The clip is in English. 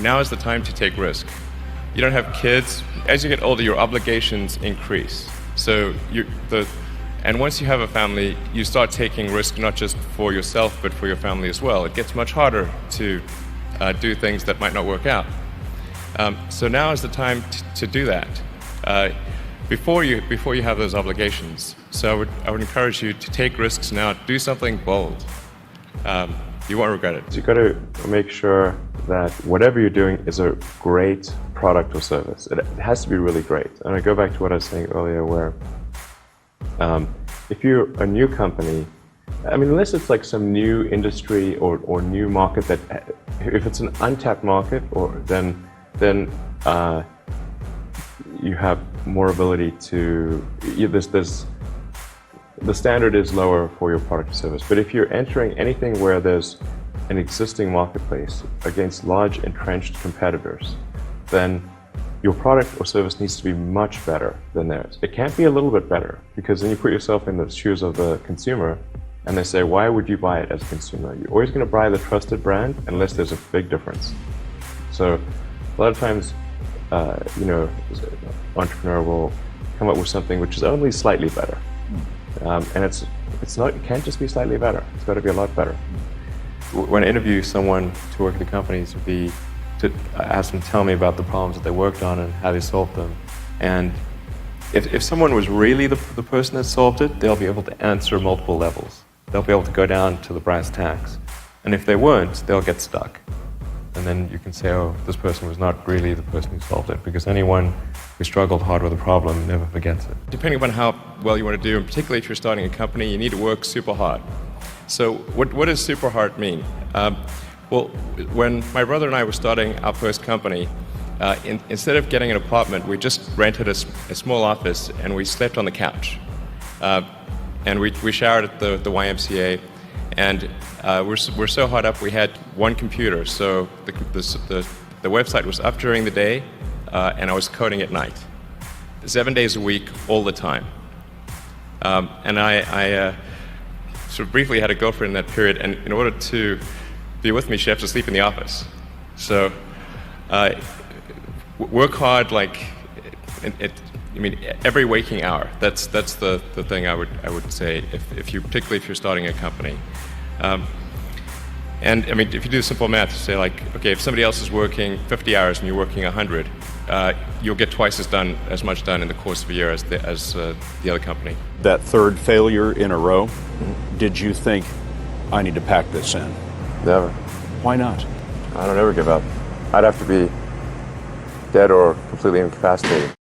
now is the time to take risk. You don't have kids. As you get older, your obligations increase. So and once you have a family, you start taking risk not just for yourself, but for your family as well. It gets much harder to do things that might not work out. So now is the time to do that before you have those obligations. So I would encourage you to take risks now. Do something bold. You won't regret it. You've got to make sure that whatever you're doing is a great product or service. It has to be really great. And I go back to what I was saying earlier, where if you're a new company, I mean, unless it's like some new industry or new market that, if it's an untapped market, then you have more ability to. The standard is lower for your product or service. But if you're entering anything where there's an existing marketplace against large entrenched competitors, then your product or service needs to be much better than theirs. It can't be a little bit better, because then you put yourself in the shoes of the consumer and they say, why would you buy it as a consumer? You're always going to buy the trusted brand unless there's a big difference. So a lot of times, an entrepreneur will come up with something which is only slightly better. And it can't just be slightly better. It's got to be a lot better. When I interview someone to work at the companies, would be to ask them to tell me about the problems that they worked on and how they solved them. And if someone was really the person that solved it, they'll be able to answer multiple levels. They'll be able to go down to the brass tacks. And if they weren't, they'll get stuck. And then you can say, oh, this person was not really the person who solved it, because anyone who struggled hard with a problem never forgets it. Depending on how well you want to do, and particularly if you're starting a company, you need to work super hard. So what does super hard mean? Well, when my brother and I were starting our first company, instead of getting an apartment, we just rented a small office and we slept on the couch. And we showered at the YMCA. And we're so hard up, we had one computer. So the website was up during the day, and I was coding at night. 7 days a week, all the time. And I sort of briefly had a girlfriend in that period, and in order to be with me, she had to sleep in the office. So work hard, like, every waking hour. That's the thing I would say, particularly if you're starting a company. And I mean, if you do simple math, say like, okay, if somebody else is working 50 hours and you're working 100, you'll get twice as much done in the course of a year as the other company. That third failure in a row, did you think, I need to pack this in? Never. Why not? I don't ever give up. I'd have to be dead or completely incapacitated.